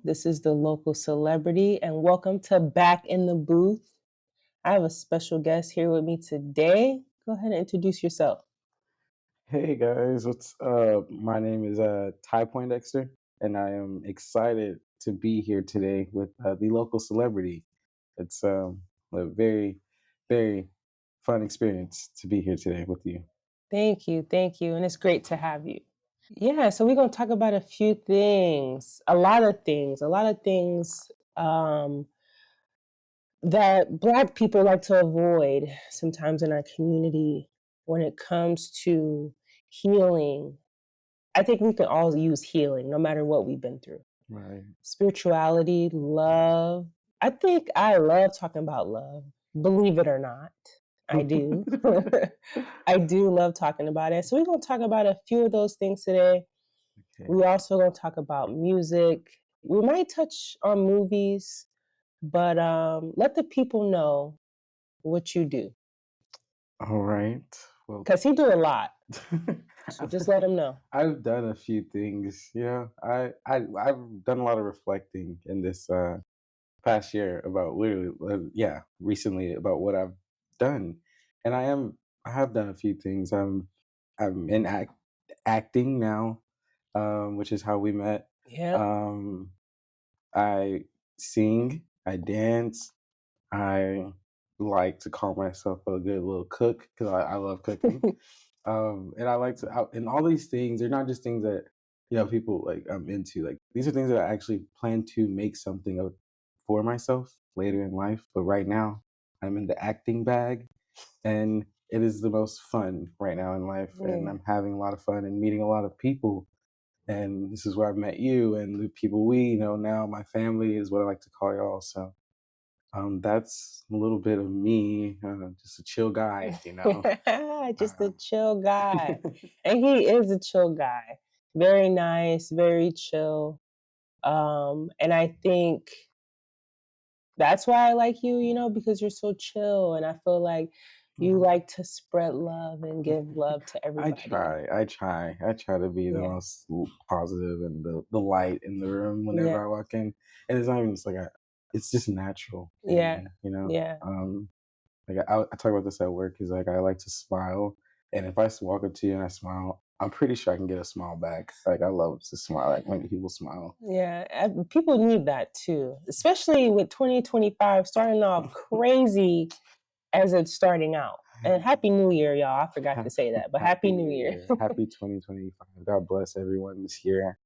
This is the local celebrity, and welcome to Back in the Booth. I have a special guest here with me today. Go ahead and introduce yourself. Hey guys, what's my name is Ty Poindexter, and I am excited to be here today with the local celebrity. It's a very, very fun experience to be here today with you. Thank you, and it's great to have you. Yeah, so we're going to talk about a few things, a lot of things that Black people like to avoid sometimes in our community when it comes to healing. I think we can all use healing no matter what we've been through. Right. Spirituality, love. I think I love talking about love. Believe it or not, I do. I do love talking about it. So we're going to talk about a few of those things today. Okay. We also going to talk about music. We might touch on movies, but let the people know what you do All right. Well, because he do a lot. So just let him know. I've done a few things. I've done a lot of reflecting in this past year about literally, recently about what I've done, and I have done a few things. I'm in acting now, which is how we met. Yeah. Um, I sing, I dance, I like to call myself a good little cook because I love cooking. And I like to, and all these things, they're not just things that, people like I'm into. Like, these are things that I actually plan to make something of for myself later in life. But right now, I'm in the acting bag, and it is the most fun right now in life. And Yeah. I'm having a lot of fun and meeting a lot of people. And this is where I've met you and the people now my family is what I like to call y'all. So that's a little bit of me, just a chill guy. Just a Um, chill guy. And he is a chill guy. Very nice, very chill. And I think that's why I like you, because you're so chill. And I feel like you Mhm. like to spread love and give love to I everybody. try. I try to be the Yeah. most positive and the light in the room whenever Yeah. I walk in. And it's not even just like it's just natural in Yeah. me. Yeah. Like I talk about this at work. Is like I like to smile, and if I walk up to you and I smile, I'm pretty sure I can get a smile back. Like I love to smile. Like when people smile. Yeah. People need that too, especially with 2025 starting off crazy as it's starting out. And Happy New Year, y'all. I forgot to say that, but Happy Happy New New Year. Year. Happy 2025. God bless everyone this year.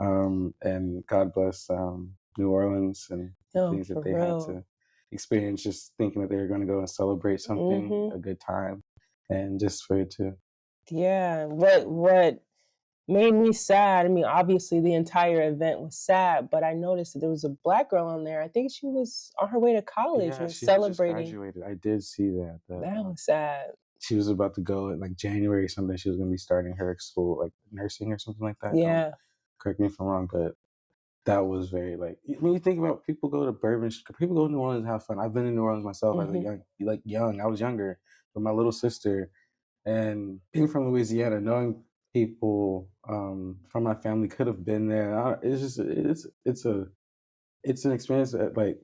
And God bless New Orleans and the No, things for that they had real. to experience, just thinking that they were going to go and celebrate something, Hmm. a good time, and just for it to. Yeah. What made me sad? I mean, obviously the entire event was sad, but I noticed that there was a Black girl on there. I think she was on her way to college Yeah, and she had just celebrating. graduated. I did see that. That was sad. She was about to go in like January or something. She was going to be starting her school, like nursing or something like that. Don't Yeah. correct me if I'm wrong, but that was very like when you think about people go to people go to New Orleans and have fun. I've been in New Orleans myself as a Hmm. young. I was younger with my little sister, and being from Louisiana, knowing people from my family could have been there. It's just it's an experience that like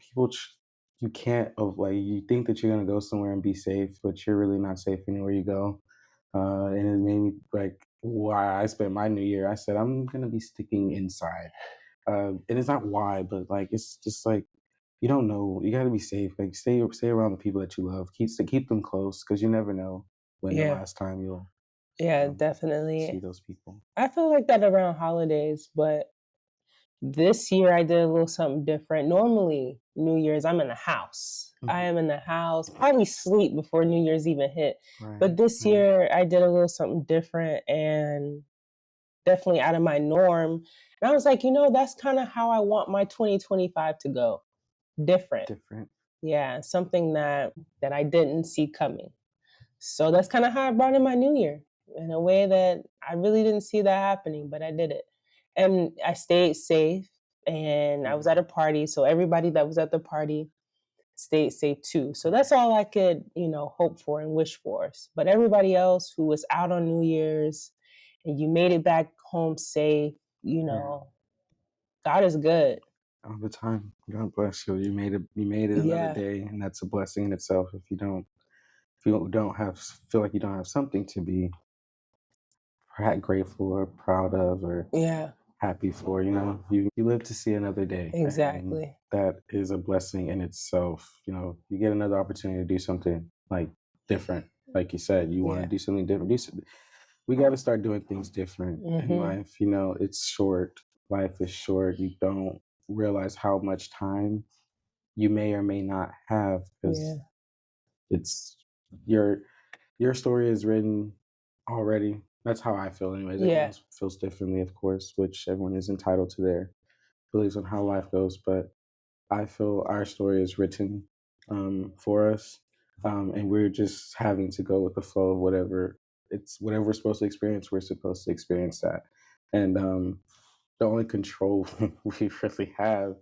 you can't of like you think that you're gonna go somewhere and be safe, but you're really not safe anywhere you go. And it made me like why I spent my New Year. I said I'm gonna be sticking inside, and it's not why, but like it's just like you don't know. You got to be safe. Like stay around the people that you love. Keep them close because you never know when the Yeah. last time you'll Yeah, see definitely. those people. I feel like that around holidays, but this year I did a little something different. Normally, New Year's, I'm in the house. I Mhm. am in the house, probably sleep before New Year's even hit. Right, But this right. year I did a little something different and definitely out of my norm. And I was like, that's kind of how I want my 2025 to go. Different. Different. Yeah, something that I didn't see coming. So that's kind of how I brought in my new year in a way that I really didn't see that happening, but I did it. And I stayed safe and I was Mhm. at a party. So everybody that was at the party stayed safe too. So that's all I could, hope for and wish for. But everybody else who was out on New Year's and you made it back home safe, Yeah. God is good. all the time. God bless you. You made it another Yeah, day, and that's a blessing in itself. If you don't have feel like you don't have something to be grateful or proud of or yeah, happy for, you live to see another day, and exactly. that is a blessing in itself. You get another opportunity to do something like different. Like you said, you want to Yeah. do something different. We got to start doing things different in Mhm. life. It's short. Life is short. You don't realize how much time you may or may not have because Yeah. it's your your story is written already. That's how I feel, anyways. Everyone Yeah. else feels differently, of course, which everyone is entitled to their beliefs on how life goes. But I feel our story is written for us, and we're just having to go with the flow of whatever we're supposed to experience. We're supposed to experience that, and the only control we really have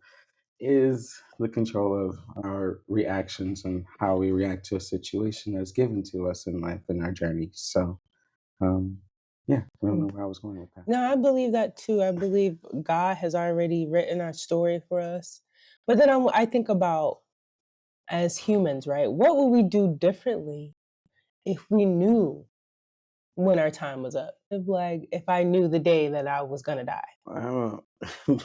is the control of our reactions and how we react to a situation that's given to us in life and our journey. So, um, yeah, I don't know where I was going with that. No, I believe that too. I believe God has already written our story for us. But then I think about as humans, right? What would we do differently if we knew when our time was up? If I knew the day that I was gonna die. I don't know.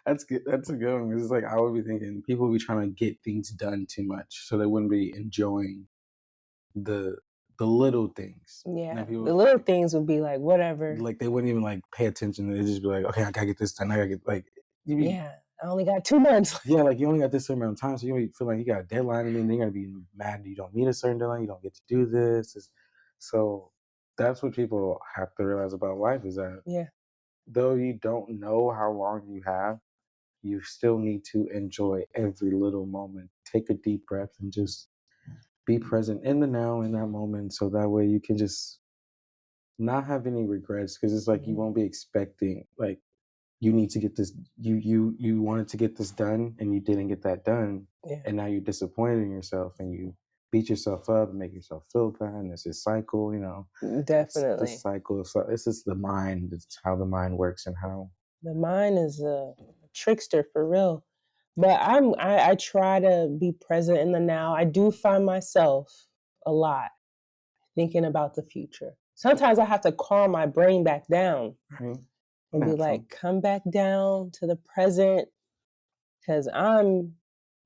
That's good. That's a good one. It's like I would be thinking people would be trying to get things done too much, so they wouldn't be enjoying the the little things. And then Yeah, people the little things would be like whatever. like they wouldn't even like pay attention. They just be like, okay, I gotta get this done. I gotta get like you be Yeah, I only got 2 months. yeah, like you only got this certain amount of time, so you feel like you got a deadline, and then you're gonna be mad you don't meet a certain deadline. You don't get to do this. So that's what people have to realize about life is that Yeah, though you don't know how long you have, you still need to enjoy every little moment. Take a deep breath and just be present in the now in that moment, so that way you can just not have any regrets because it's like you mhm, won't be expecting like you need to get this you wanted to get this done and you didn't get that done yeah, and now you're disappointed in yourself and you beat yourself up and make yourself feel bad and it's this cycle, it's this definitely. cycle so this is the mind, it's how the mind works and how The mind is a trickster for real. But I try to be present in the now. I do find myself a lot thinking about the future. Sometimes I have to calm my brain back down right and be natural. like, come back down to the present because I'm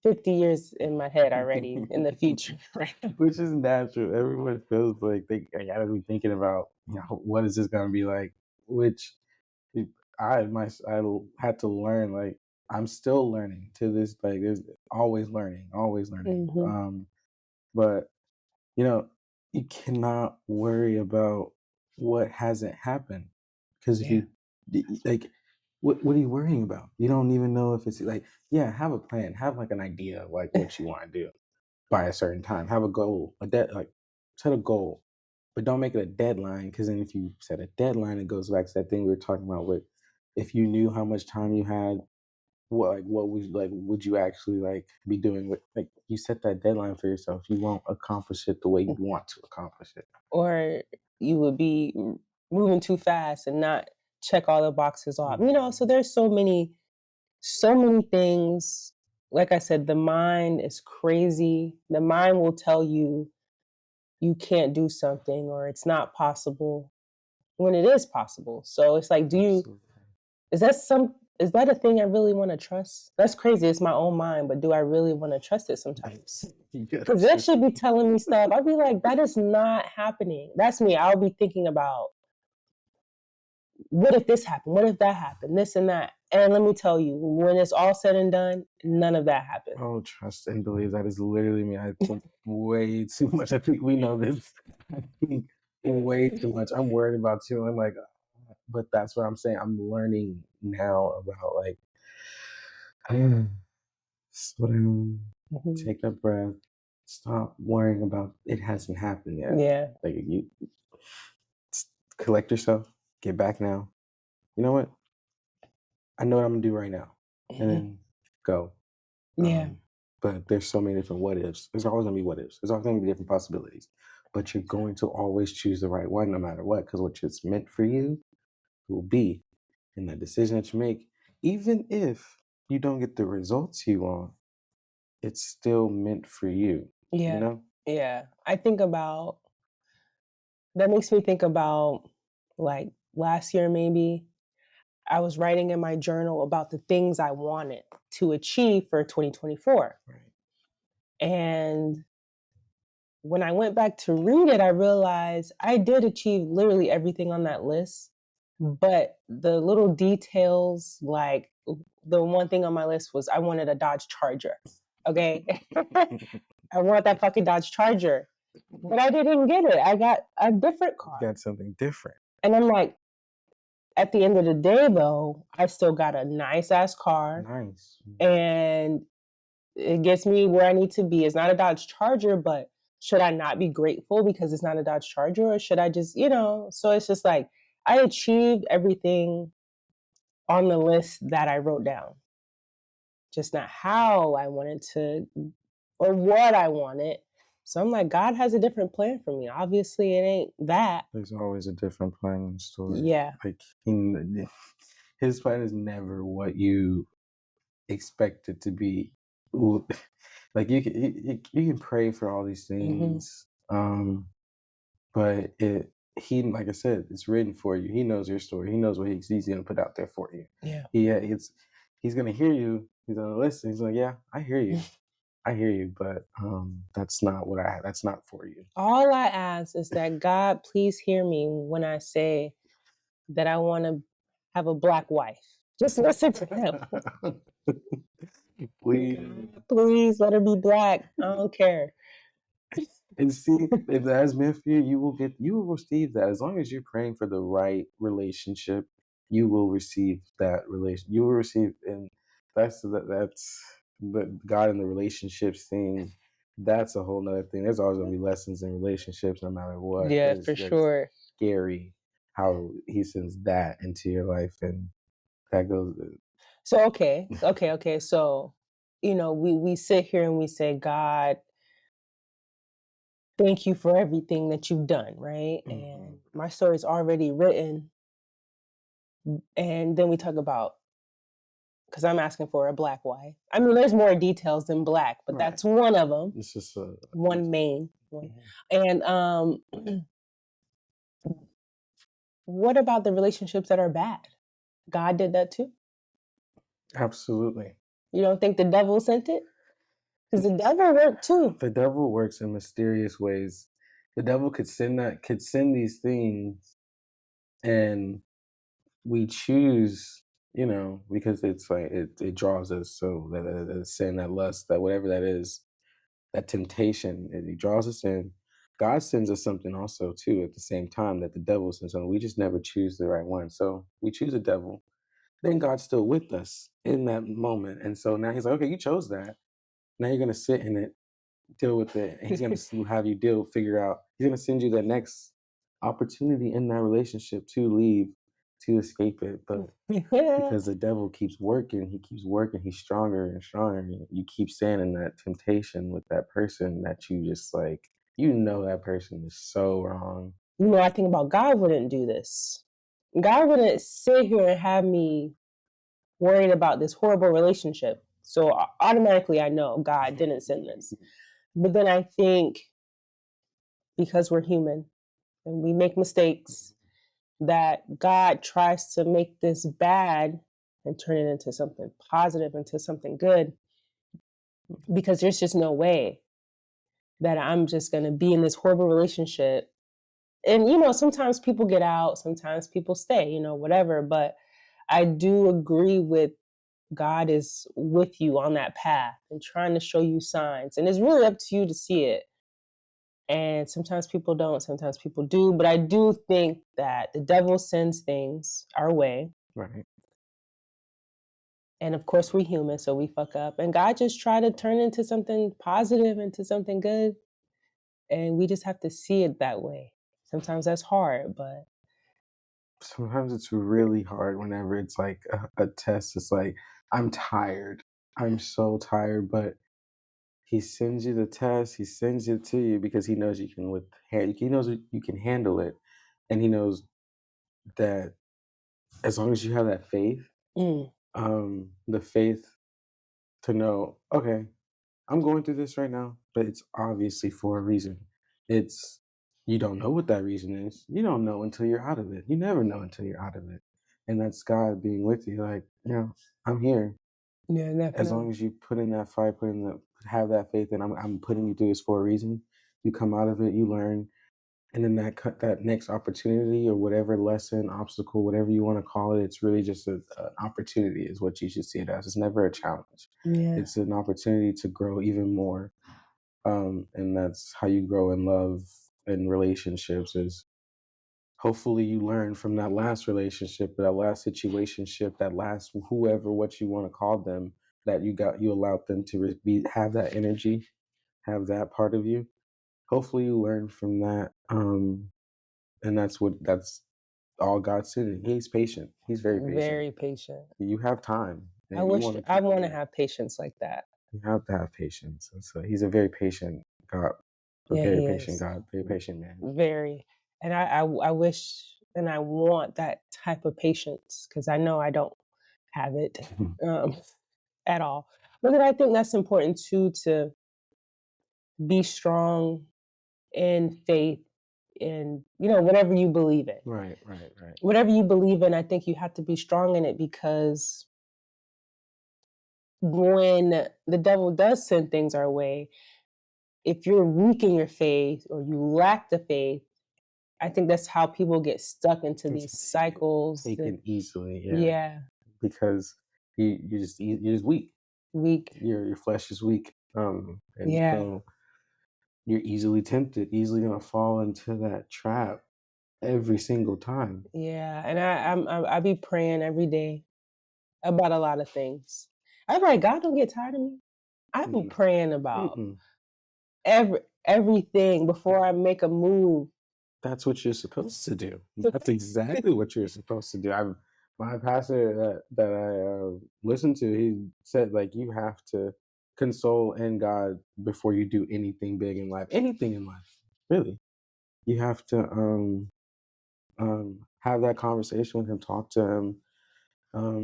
50 years in my head already in the future. Right. Which is natural. Everyone feels like they gotta be thinking about, what is this gonna be like? Which I had to learn. Like I'm still learning to this. Like there's always learning, always learning. Hmm. But you know, you cannot worry about what hasn't happened because if Yeah. you like, what are you worrying about? You don't even know if it's like, yeah, have a plan, have like an idea of like what you want to do by a certain time. Have a goal, like set a goal, but don't make it a deadline because then if you set a deadline, it goes back to that thing we were talking about with if you knew how much time you had, would you actually like be doing with like you set that deadline for yourself, you won't accomplish it the way you want to accomplish it. Or you would be moving too fast and not check all the boxes off. So Mhm. there's so many things. Like I said, the mind is crazy. The mind will tell you you can't do something or it's not possible when it is possible. So it's like, Absolutely. is that a thing I really want to trust? That's crazy. It's my own mind, but do I really want to trust it sometimes? You gotta Because that trust should be telling me stuff. I'd be like, that is not happening. That's me. I'll be thinking about what if this happened? What if that happened? This and that. And let me tell you, when it's all said and done, none of that happened. Oh, trust and believe. That is literally me. I think way too much. I think we know this. I think way too much. I'm worried about you. I'm like, but that's what I'm saying. I'm learning now about like, slow down, Mhm. take a breath, stop worrying about it hasn't happened yet. Yeah. Like you collect yourself, get back now. You know what? I know what I'm gonna do right now, and Mhm. then go. Yeah. Um, but there's so many different what ifs. There's always gonna be what ifs. There's always gonna be different possibilities. But you're going to always choose the right one no matter what, because what's meant for you will be in that decision that you make, even if you don't get the results you want, it's still meant for you, you Yeah. know? Yeah. I think about that makes me think about like last year maybe. I was writing in my journal about the things I wanted to achieve for 2024. Right. And when I went back to read it, I realized I did achieve literally everything on that list. But the little details, like the one thing on my list was I wanted a Dodge Charger. Okay. I want that fucking Dodge Charger. But I didn't get it. I got a different car. Got something different. And I'm like, at the end of the day, though, I still got a nice ass car Nice. and it gets me where I need to be. It's not a Dodge Charger, but should I not be grateful because it's not a Dodge Charger? Or should I just, so it's just like I achieved everything on the list that I wrote down, just not how I wanted to or what I wanted. So I'm like, God has a different plan for me. Obviously, it ain't that. There's always a different plan in the story. Yeah. Like his plan is never what you expect it to be. Ooh, like you can pray for all these things, but he like I said, it's written for you. He knows your story. He knows what he's gonna put out there for you. Yeah. He's gonna hear you. He's gonna listen. He's like, yeah, I hear you. I hear you, but that's not that's not for you. All I ask is that God please hear me when I say that I want to have a black wife. Just listen to him. Please. Please let her be black. I don't care. And see, if that's meant for you, you will receive that. As long as you're praying for the right relationship, you will receive that relation. You will receive, and that's the God in the relationships thing. That's a whole nother thing. There's always gonna be lessons in relationships, no matter what. Yeah, for sure. Scary how He sends that into your life, and that goes. So okay. So, we sit here and we say, God, thank you for everything that you've done, right? And my story's already written. And then we talk about, because I'm asking for a black wife. I mean, there's more details than black, but that's one of them. It's just one main one. And what about the relationships that are bad? God did that too. Absolutely. You don't think the devil sent it? Because the devil worked too. The devil works in mysterious ways. The devil could send these things, and we choose, because it's like it draws us. So that sin, that lust, that whatever that is, that temptation, it draws us in. God sends us something also too at the same time that the devil sends something. We just never choose the right one. So we choose the devil. Then God's still with us in that moment, and so now He's like, okay, you chose that. Now you're gonna sit in it, deal with it. And He's gonna have you figure out. He's gonna send you the next opportunity in that relationship to leave, to escape it. But because the devil keeps working, he's stronger and stronger. And you keep staying in that temptation with that person that you just like, that person is so wrong. I think about God wouldn't do this. God wouldn't sit here and have me worried about this horrible relationship. So automatically I know God didn't send this. But then I think because we're human and we make mistakes, that God tries to make this bad and turn it into something positive, into something good. Because there's just no way that I'm just going to be in this horrible relationship. And, sometimes people get out, sometimes people stay, whatever. But I do agree with God is with you on that path and trying to show you signs. And it's really up to you to see it. And sometimes people don't, sometimes people do. But I do think that the devil sends things our way. Right. And of course, we're human, so we fuck up. And God just tried to turn into something positive, into something good. And we just have to see it that way. Sometimes that's hard, but sometimes it's really hard whenever it's like a test. It's like, I'm tired. I'm so tired, but He sends you the test. He sends it to you because He knows He knows you can handle it, and He knows that as long as you have that faith, the faith to know, okay, I'm going through this right now, but it's obviously for a reason. It's you don't know what that reason is. You don't know until you're out of it. You never know until you're out of it. And that's God being with you, like, I'm here. Yeah, As long definitely. as you put in that fight, have that faith and I'm putting you through this for a reason. You come out of it, you learn, and then that next opportunity or whatever lesson, obstacle, whatever you want to call it, it's really just an opportunity is what you should see it as. It's never a challenge. Yeah, It's an opportunity to grow even more. And that's how you grow in love and relationships is hopefully you learn from that last relationship, that last situationship, that last whoever, what you want to call them, that you allowed them to have that energy, have that part of you. Hopefully you learn from that. And that's all God's sending. He's patient. He's very patient. very patient. You have time I and you wish want to I keep want to yeah, have patience like that. you have to have patience. And so he's a very patient God, a Yeah, very he patient is. God, very patient man. Very. And I wish and I want that type of patience because I know I don't have it um, at all. But then I think that's important too to be strong in faith in, whatever you believe in. Right, right, right. Whatever you believe in, I think you have to be strong in it because when the devil does send things our way, if you're weak in your faith or you lack the faith, I think that's how people get stuck into That's these how they get cycles. taken easily, yeah, Yeah, because you're just weak. weak. Your flesh is weak, and Yeah, so you're easily tempted, easily gonna fall into that trap every single time. yeah. And I be praying every day about a lot of things. I'm like, God don't get tired of me. I be Mm-mm, praying about mm-mm. everything before I make a move. That's what you're supposed to do. That's exactly what you're supposed to do. My pastor that I listened to, he said like you have to console in God before you do anything big in life. Anything in life, really. You have to have that conversation with him, talk to him,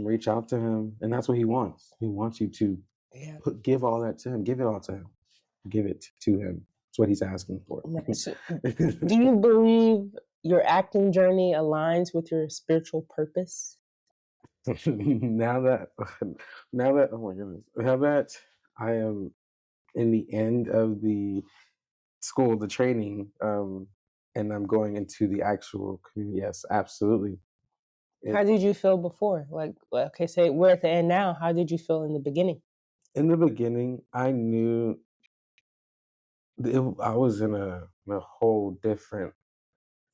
reach out to him, and that's what he wants. He wants you to Yeah. give all that to him, give it all to him, give it to him. That's what he's asking for. Right. So, do you believe your acting journey aligns with your spiritual purpose? now that now that oh my goodness, now that I am in the end of the school, the training, and I'm going into the actual community, yes, absolutely. How It's did you feel before? Like, okay, say we're at the end now. How did you feel in the beginning? in the beginning, I knew I was in a whole different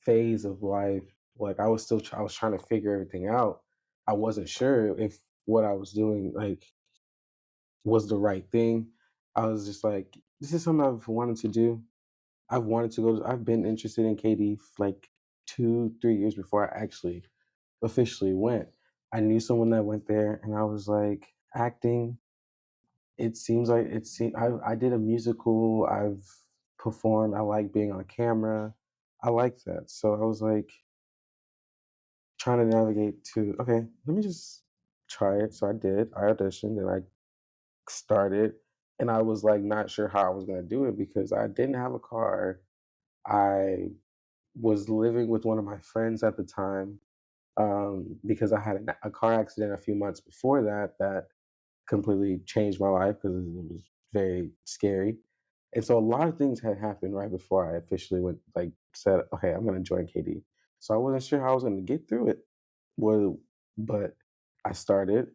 phase of life. Like I was trying to figure everything out. I wasn't sure if what I was doing was the right thing. I was just like, this is something I've wanted to do. I've been interested in KD like 2, 3 years before I actually officially went. I knew someone that went there and I was like, acting, it seems like I did a musical, I've performed, I like being on camera. I like that. So I was like trying to navigate to, okay, let me just try it. So I did. I auditioned and I started and I was like not sure how I was gonna do it because I didn't have a car. I was living with one of my friends at the time because I had a car accident a few months before that completely changed my life because it was very scary. And so a lot of things had happened right before I officially went, like, said, okay, I'm going to join KD. So I wasn't sure how I was going to get through it. Well, but I started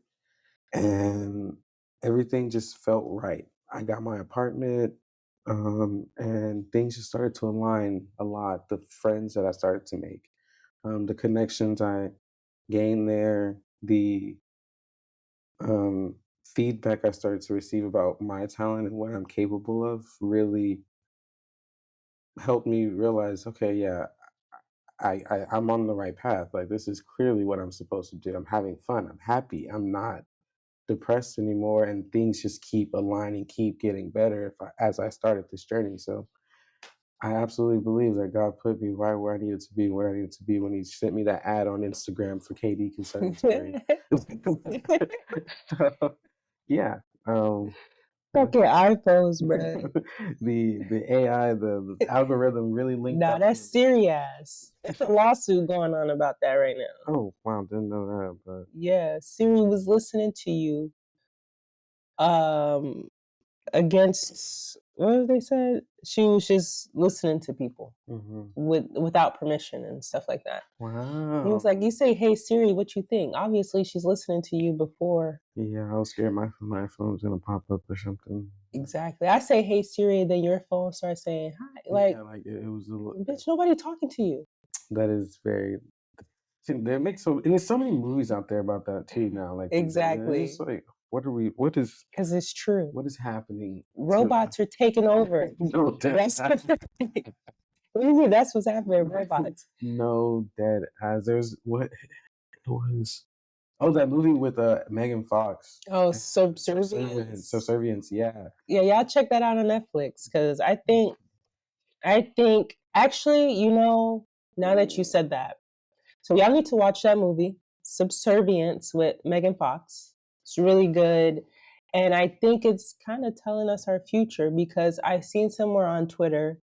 and everything just felt right. I got my apartment, and things just started to align a lot. The friends that I started to make, the connections I gained there, the feedback I started to receive about my talent and what I'm capable of really helped me realize, okay, yeah, I'm on the right path. Like this is clearly what I'm supposed to do. I'm having fun. I'm happy. I'm not depressed anymore, and things just keep aligning, keep getting better as I started this journey. So I absolutely believe that God put me right where I needed to be, where I needed to be when He sent me that ad on Instagram for KD Conservatory. So, yeah, Um, Fucking iPhones, bro. the AI, the algorithm really linked Nah, up. that's serious. There's a lawsuit going on about that right now. Oh wow, didn't know that. But Yeah, Siri was listening to you. Um, against what they said, she was just listening to people without permission and stuff like that. He was wow. like, "You say, hey Siri, what you think?" Obviously, she's listening to you before. Yeah, I was scared my phone's gonna pop up or something. Exactly. I say, "Hey Siri," then your phone starts saying, "Hi." Like, Yeah, like it was bitch, nobody talking to you. that is very. They make so, and there's so many movies out there about that too now. Like, and it's Exactly, just like, what are we? because it's true. What is happening to? Robots are taking over. No dead. That's what do you mean? That's what's happening. Robots. No dead as there's what it was. Oh, that movie with Megan Fox. Oh, Subservience. subservience. Subservience. Yeah. Yeah, y'all check that out on Netflix because I think actually, now that you said that, so y'all need to watch that movie, Subservience with Megan Fox. It's really good. And I think it's kind of telling us our future because I seen somewhere on Twitter.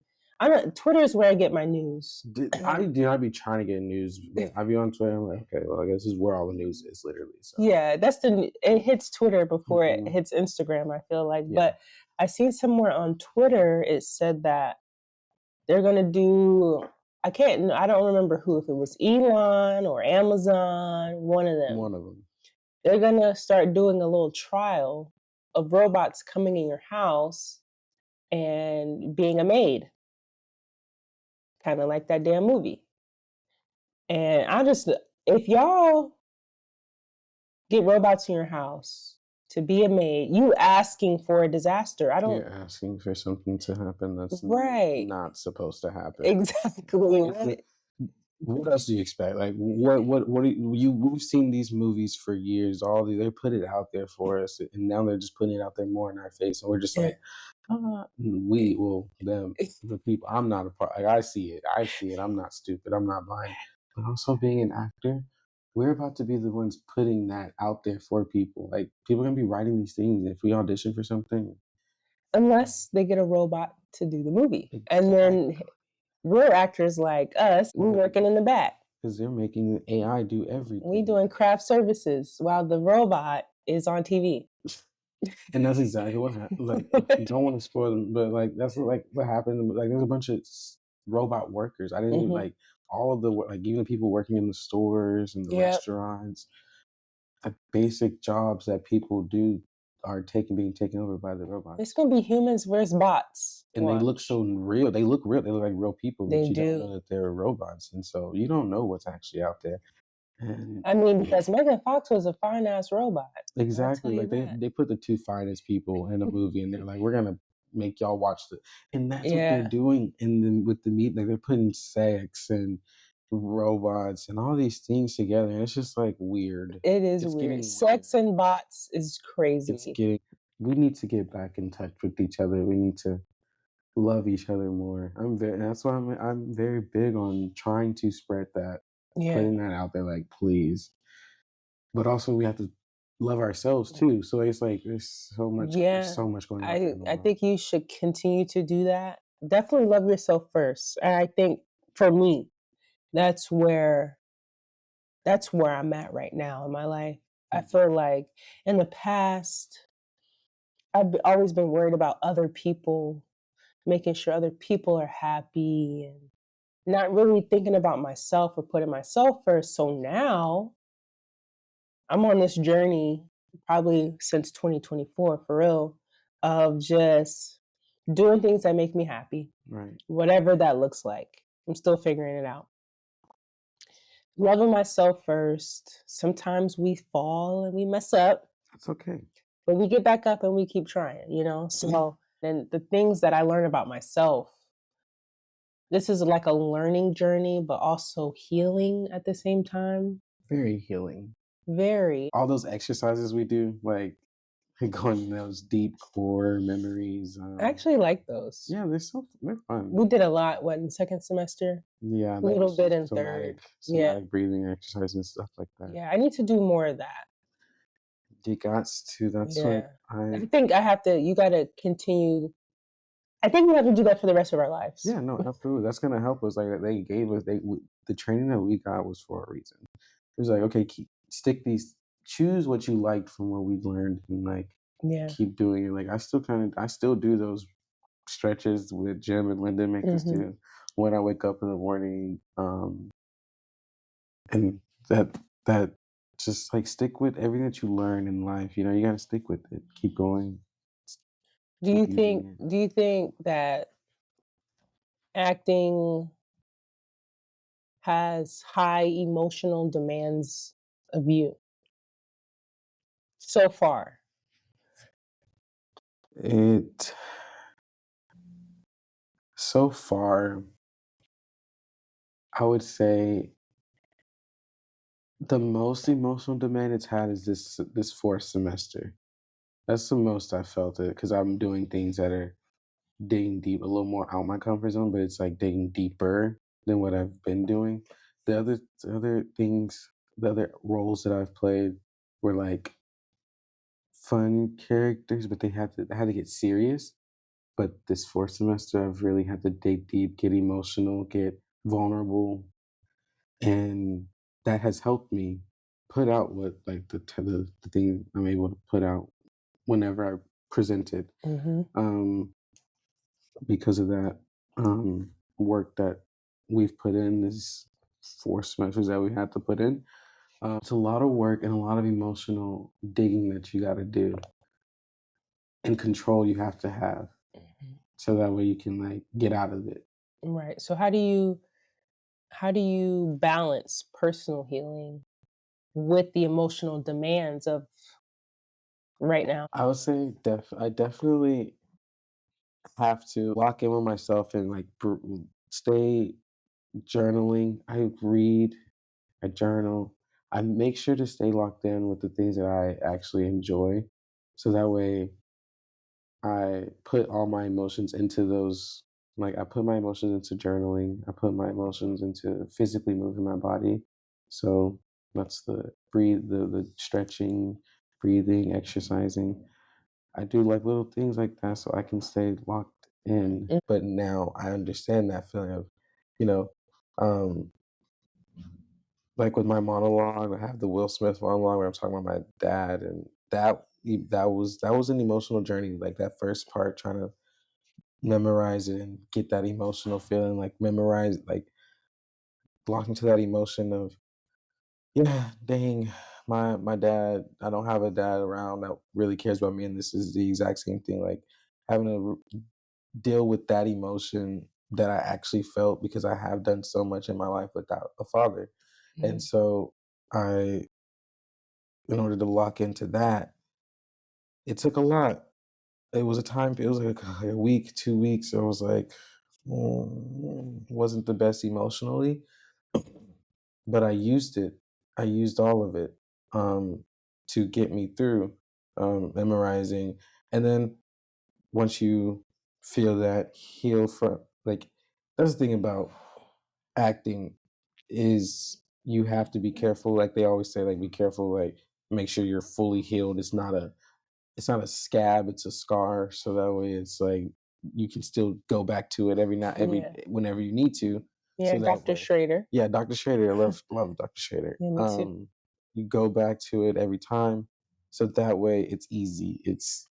Twitter is where I get my news. I do not be trying to get news. I be on Twitter. I'm like, okay, well, I guess this is where all the news is, literally. So. Yeah, it hits Twitter before it hits Instagram, I feel like. Yeah. But I seen somewhere on Twitter it said that they're gonna do. I don't remember who, if it was Elon or Amazon, one of them. One of them. They're gonna start doing a little trial of robots coming in your house and being a maid, kind of like that damn movie. And if y'all get robots in your house to be a maid, you asking for a disaster. You're asking for something to happen that's right. not supposed to happen. Exactly. What else do you expect? Like what do we've seen these movies for years. They put it out there for us, and now they're just putting it out there more in our face, and we're just like, the people. I'm not a part. Like, I see it. I'm not stupid. I'm not blind. But also being an actor, we're about to be the ones putting that out there for people. Like, people are gonna be writing these things. If we audition for something, unless they get a robot to do the movie, exactly. And then real actors like us, we're working in the back because they're making AI do everything. We doing craft services while the robot is on TV. And that's exactly what happened. Like, I don't want to spoil them, but like that's what happened. Like, there's a bunch of robot workers. I didn't even like all of the even the people working in the stores and the restaurants. The basic jobs that people do are being taken over by the robots. It's gonna be humans versus bots. And they look so real. They look real. They look like real people, but They you do. don't know that they're robots, and so you don't know what's actually out there. And I mean, because Megan Fox was a fine ass robot. Exactly. Like they put the two finest people in a movie, and they're like, we're gonna make y'all watch and that's what they're doing with the meat. Like, they're putting sex and robots and all these things together, and it's just like weird. It's weird. Sex and bots is crazy. We need to get back in touch with each other. We need to love each other more. That's why I'm very big on trying to spread that, putting that out there, like, please. But also we have to love ourselves too. So it's like there's so much going on. I think you should continue to do that. Definitely love yourself first. And I think for me, that's where I'm at right now in my life. I feel like in the past, I've always been worried about other people, making sure other people are happy and not really thinking about myself or putting myself first. So now I'm on this journey probably since 2024 for real of just doing things that make me happy. Right. Whatever that looks like. I'm still figuring it out. Loving myself first. Sometimes we fall and we mess up. That's okay. But we get back up and we keep trying, So then the things that I learn about myself, this is like a learning journey, but also healing at the same time. Very healing. Very. All those exercises we do, like going in those deep core memories. I actually like those. Yeah, they're fun. We did a lot, in second semester? Yeah. A little bit in third. Somatic breathing exercises and stuff like that. Yeah, I need to do more of that. You got to. That's what Yeah. I. I think you gotta continue. I think we have to do that for the rest of our lives. Yeah, no, absolutely. That's gonna help us. Like they gave us, the training that we got was for a reason. It was like, okay, stick these, choose what you liked from what we learned, and like Yeah. keep doing it. Like I still do those stretches with Jim and Linda make us Mhm. do when I wake up in the morning. And that just like stick with everything that you learn in life. You know, you got to stick with it. Keep going. s- Keep using it. Do you think that acting has high emotional demands of you so far? It so far, I would say the most emotional demand it's had is this fourth semester. That's the most I felt it because I'm doing things that are digging deep, a little more out my comfort zone, but it's like digging deeper than what I've been doing. The other things, the other roles that I've played were like fun characters, but I had to get serious. But this fourth semester, I've really had to dig deep, get emotional, get vulnerable, and that has helped me put out what like the thing I'm able to put out whenever I present it. Mhm. Um, because of that work that we've put in, this 4 semesters that we had to put in. It's a lot of work and a lot of emotional digging that you got to do and control you have to have Mhm. so that way you can like get out of it. Right. So how do you balance personal healing with the emotional demands of right now? I would say I definitely have to lock in with myself and like stay journaling. I read, I journal. I make sure to stay locked in with the things that I actually enjoy. So that way I put all my emotions into those, like I put my emotions into journaling. I put my emotions into physically moving my body. So that's the breathe, the stretching, breathing, exercising. I do like little things like that so I can stay locked in. Mm. But now I understand that feeling of, you know, um, like with my monologue, I have the Will Smith monologue where I'm talking about my dad, and that was an emotional journey. Like that first part, trying to memorize it and get that emotional feeling, like memorize, like blocking to that emotion of, yeah, dang, my dad. I don't have a dad around that really cares about me, and this is the exact same thing. Like having to deal with that emotion that I actually felt because I have done so much in my life without a father, and Mhm. so I, in order to lock into that, it took a lot. It was a time. It was like a week, 2 weeks. I was like, wasn't the best emotionally, but I used it. I used all of it to get me through memorizing, and then once you feel that heal from, like, that's the thing about acting is you have to be careful. Like they always say, like be careful. Like make sure you're fully healed. It's not a scab, it's a scar. So that way it's like you can still go back to it every Yeah. whenever you need to. Yeah, So that Dr. way. Schrader. Yeah, Dr. Schrader. Love Dr. Schrader. Yeah, me too. You go back to it every time. So that way it's easy. It's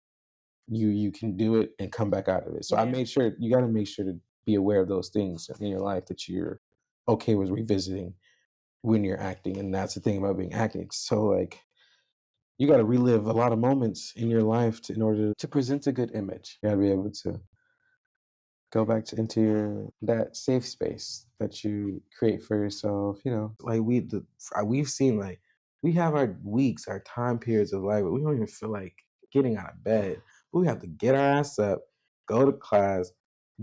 you can do it and come back out of it. So I Yeah. made sure you gotta make sure to be aware of those things in your life that you're okay with revisiting when you're acting. And that's the thing about being acting. So like you got to relive a lot of moments in your life in order to present a good image. You got to be able to go back to into that safe space that you create for yourself. You know, like we've seen, like we have our weeks, our time periods of life, but we don't even feel like getting out of bed. But we have to get our ass up, go to class,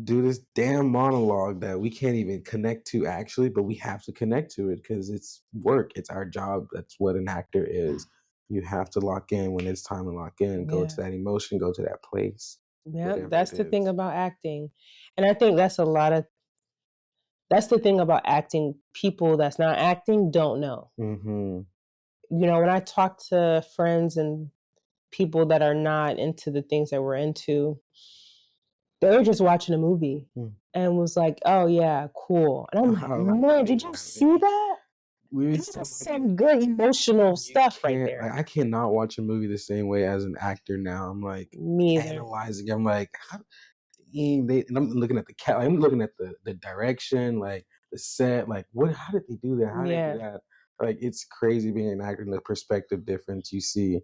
do this damn monologue that we can't even connect to actually, but we have to connect to it because it's work. It's our job. That's what an actor is. You have to lock in when it's time to lock in, go to Yeah. that emotion, go to that place, Yeah, whatever it that's the thing is. about acting. And I think that's the thing about acting. People that's not acting don't know. Mhm. You know, when I talk to friends and people that are not into the things that we're into, they were just watching a movie and was like, "Oh yeah, cool." And I'm like, "Man, did you see that? This is some good emotional stuff right there." Like, I cannot watch a movie the same way as an actor now. I'm like Me either. analyzing. I'm like, and I'm looking at the cat. I'm looking at the direction, like the set. Like, what? How did they do that? How did they do that? Like, it's crazy being an actor and the perspective difference you see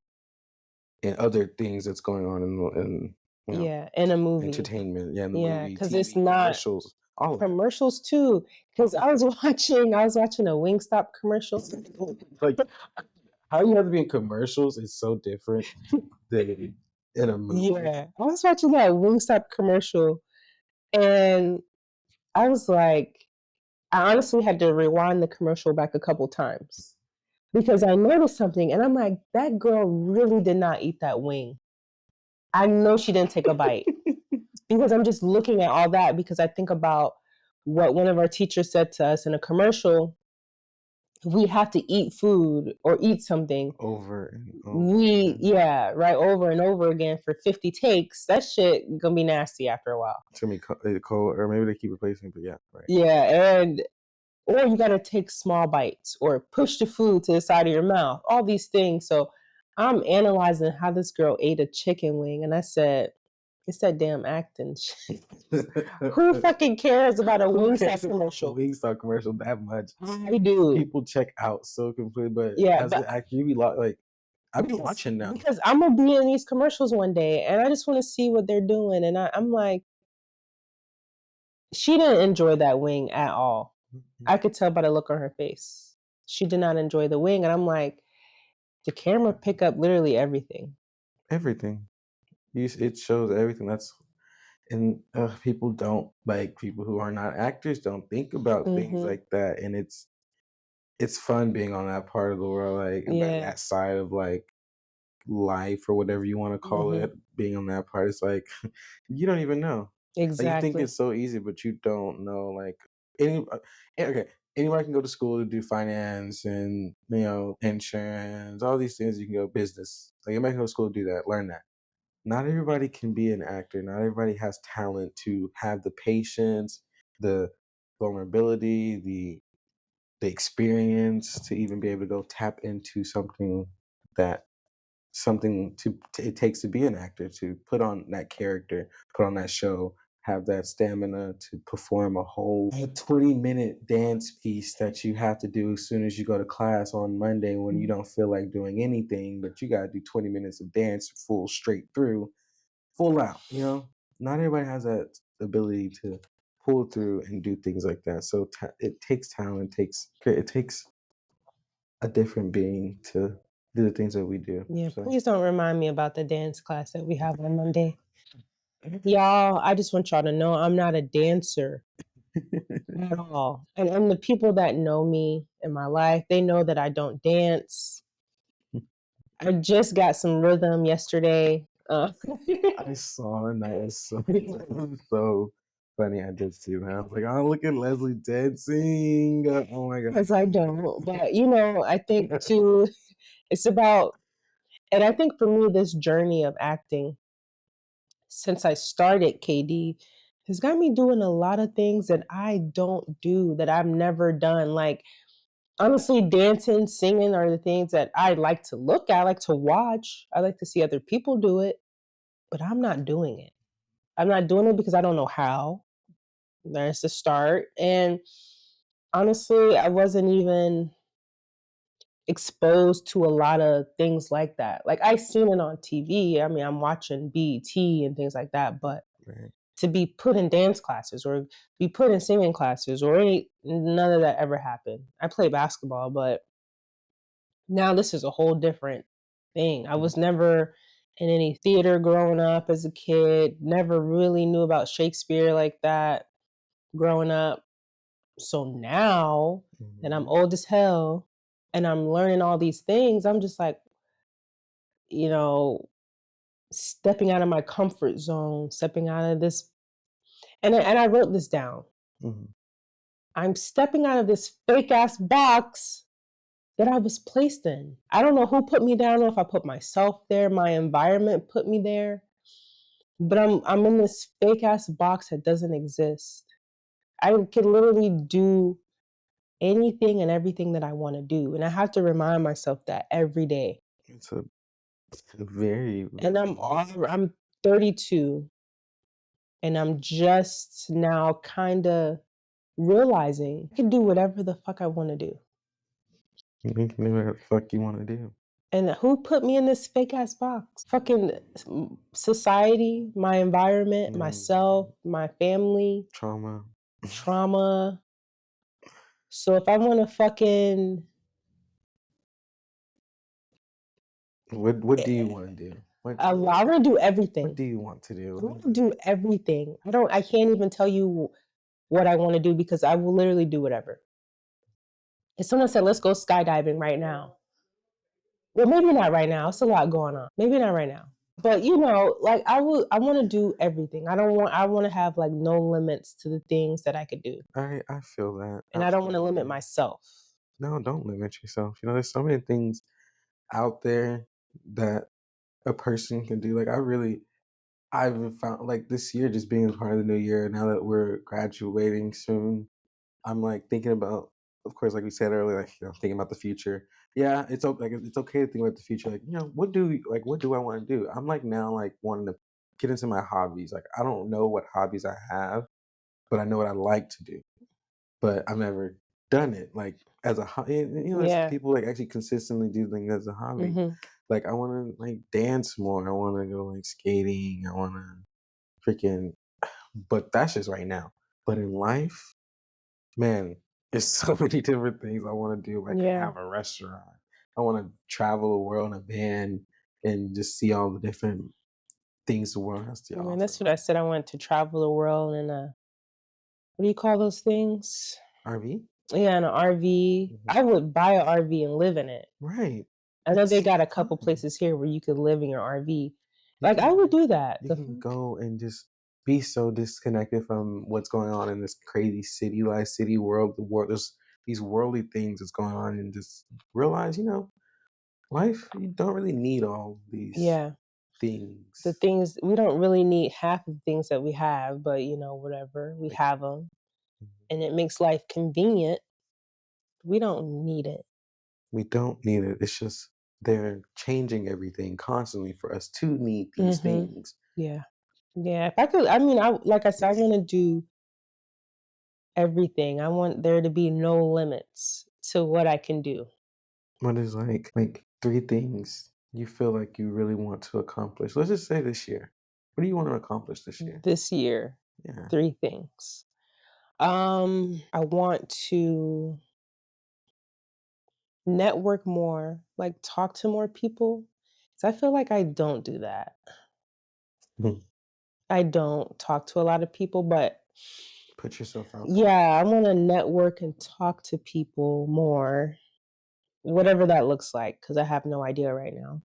in other things that's going on in in a movie, entertainment. In the movie, because TV, it's not commercials, all of commercials too. Because I was watching a Wingstop commercial. Like, how you have to be in commercials is so different than in a movie. Yeah, I was watching that Wingstop commercial, and I was like, I honestly had to rewind the commercial back a couple times because I noticed something, and I'm like, that girl really did not eat that wing. I know she didn't take a bite because I'm just looking at all that because I think about what one of our teachers said to us in a commercial. We have to eat food or eat something over and over. over and over again for 50 takes. That shit gonna be nasty after a while. It's gonna be cold, or maybe they keep replacing, but yeah, right. Yeah, or you gotta take small bites or push the food to the side of your mouth. All these things. So I'm analyzing how this girl ate a chicken wing, and I said, it's that damn acting shit. Who fucking cares about a Wingstop commercial? Wingstop commercial that much? I do. People check out so completely, but as an actor, you be like, I've been watching now because I'm gonna be in these commercials one day, and I just want to see what they're doing. And I'm like, she didn't enjoy that wing at all. I could tell by the look on her face. She did not enjoy the wing, and I'm like, the camera pick up literally everything. Everything. It shows everything. And people don't, like, people who are not actors don't think about things like that, and it's fun being on that part of the world, like that side of like life or whatever you want to call it. Being on that part, it's like you don't even know. Exactly. Like, you think it's so easy, but you don't know. Like, anybody can go to school to do finance and insurance, all these things. You can go business. Like, anybody can go to school to do that, learn that. Not everybody can be an actor. Not everybody has talent to have the patience, the vulnerability, the experience to even be able to go tap into something it takes to be an actor, to put on that character, put on that show, have that stamina to perform a whole 20-minute dance piece that you have to do as soon as you go to class on Monday when you don't feel like doing anything, but you got to do 20 minutes of dance straight through, full out. Not everybody has that ability to pull through and do things like that. So it takes talent. It takes a different being to do the things that we do. Yeah, please don't remind me about the dance class that we have on Monday. Y'all, I just want y'all to know I'm not a dancer at all. And the people that know me in my life, they know that I don't dance. I just got some rhythm yesterday. I saw, and that is so funny. I did too, man. I was like, oh, look at Leslie dancing. Oh my god. Because I don't. But I think too, it's about, and I think for me, this journey of acting, since I started KD, has got me doing a lot of things that I don't do, that I've never done. Like, honestly, dancing, singing are the things that I like to look at, I like to watch. I like to see other people do it, but I'm not doing it. I'm not doing it because I don't know how. There's the start. And honestly, I wasn't even exposed to a lot of things like that. Like, I seen it on TV. I mean, I'm watching BET and things like that, but to be put in dance classes or be put in singing classes or none of that ever happened. I play basketball, but now this is a whole different thing. I was never in any theater growing up as a kid, never really knew about Shakespeare like that growing up. So now that I'm old as hell and I'm learning all these things, I'm just like, stepping out of my comfort zone, stepping out of this. And I wrote this down. I'm stepping out of this fake ass box that I was placed in. I don't know who put me down, or if I put myself there, my environment put me there. But I'm in this fake ass box that doesn't exist. I could literally do anything and everything that I want to do. And I have to remind myself that every day. It's a very, And I'm 32, and I'm just now kind of realizing I can do whatever the fuck I want to do. you can do whatever the fuck you want to do. And who put me in this fake ass box? Fucking society, my environment, myself, my family. Trauma. So if I want to fucking... What do you want to do? I want to do everything. What do you want to do? I want to do everything. I can't even tell you what I want to do, because I will literally do whatever. If someone said, let's go skydiving right now. Well, maybe not right now. It's a lot going on. Maybe not right now. But like I want to do everything. I want to have like no limits to the things that I could do. I feel that. And I don't want to limit myself. No, don't limit yourself. There's so many things out there that a person can do. Like I've found, like, this year, just being a part of the new year, now that we're graduating soon, I'm like thinking about, of course, like we said earlier, like, thinking about the future. Yeah, it's okay to think about the future. Like, what do I want to do? I'm like now like wanting to get into my hobbies. Like, I don't know what hobbies I have, but I know what I like to do. But I've never done it like as a hobby. There's people like actually consistently do things as a hobby. Mm-hmm. Like, I want to like dance more. I want to go like skating. I want to freaking, but that's just right now. But in life, man, there's so many different things I want to do. Like, have a restaurant. I want to travel the world in a van and just see all the different things the world has to offer. And that's what I said. I wanted to travel the world in a, what do you call those things? RV? Yeah, in an RV. Mm-hmm. I would buy an RV and live in it. Right. I know they got a couple places here where you could live in your RV. Like, I would do that. You can go and just be so disconnected from what's going on in this crazy city world. There's these worldly things that's going on, and just realize, life, you don't really need all these things. The things, we don't really need half of the things that we have, but whatever, we have them. And it makes life convenient. We don't need it. We don't need it. It's just they're changing everything constantly for us to need these things. Yeah. If I could, like I said, I want to do everything. I want there to be no limits to what I can do. What is like 3 things you feel like you really want to accomplish? Let's just say this year. What do you want to accomplish this year? This year, 3 things. I want to network more, like talk to more people. So I feel like I don't do that. I don't talk to a lot of people, but put yourself out. Yeah, I want to network and talk to people more, whatever that looks like, because I have no idea right now.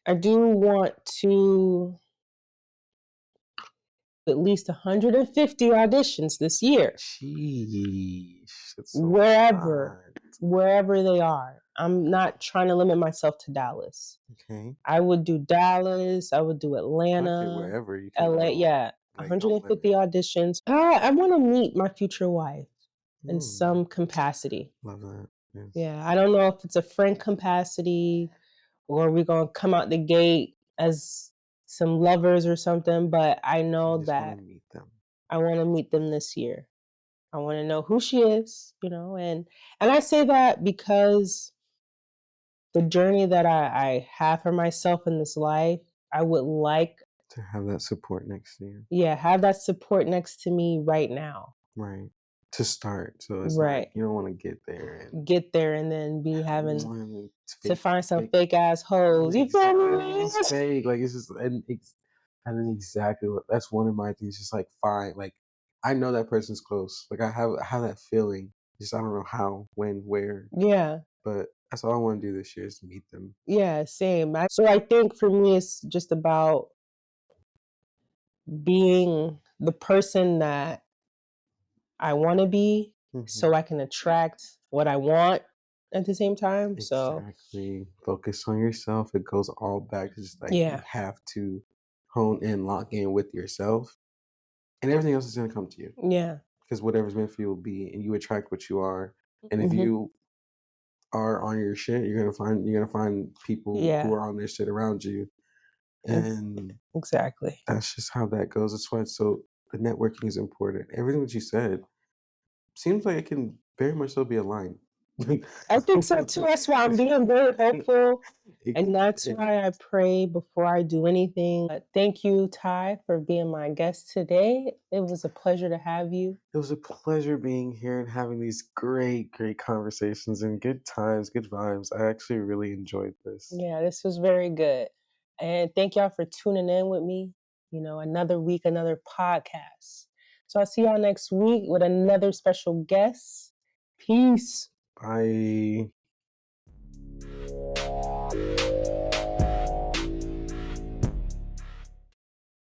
I do want to at least 150 auditions this year. Sheesh, that's so wherever they are. I'm not trying to limit myself to Dallas. Okay. I would do Dallas. I would do Atlanta. Wherever you can LA. go. Yeah, 150 auditions. I want to meet my future wife in some capacity. Love that. Yes. Yeah, I don't know if it's a friend capacity or we're going to come out the gate as some lovers or something, but I know that meet them. I want to meet them this year. I want to know who she is, and I say that because the journey that I have for myself in this life, I would like to have that support next to you. Yeah, have that support next to me right now. Right. To start. So it's like, you don't want to get there and then be having to find some fake ass hoes. You feel me? It's fake. Like, it's just, and exactly what, that's one of my things. Just like, fine. Like, I know that person's close. Like, I have that feeling. Just, I don't know how, when, where. Yeah. But that's all I want to do this year, is meet them. Yeah, same. So I think for me, it's just about being the person that I want to be so I can attract what I want at the same time. So Exactly. Focus on yourself. It goes all back to just like you yeah, have to hone in, lock in with yourself, and everything else is going to come to you yeah, because whatever's meant for you will be, and you attract what you are. And if hmm you are on your shit, you're gonna find people who yeah, are on their shit around you, and exactly. that's just how that goes. That's why the networking is important. Everything that you said seems like it can very much so be aligned. I think so too. That's why I'm being very hopeful. It, And that's it, why I pray before I do anything. Thank you, Ty, for being my guest today. It was a pleasure to have you. it was a pleasure being here and having these great, great conversations and good times, good vibes. I actually really enjoyed this. Yeah, this was very good. And thank y'all for tuning in with me. You know, another week, another podcast. So I'll see y'all next week with another special guest. Peace. Bye.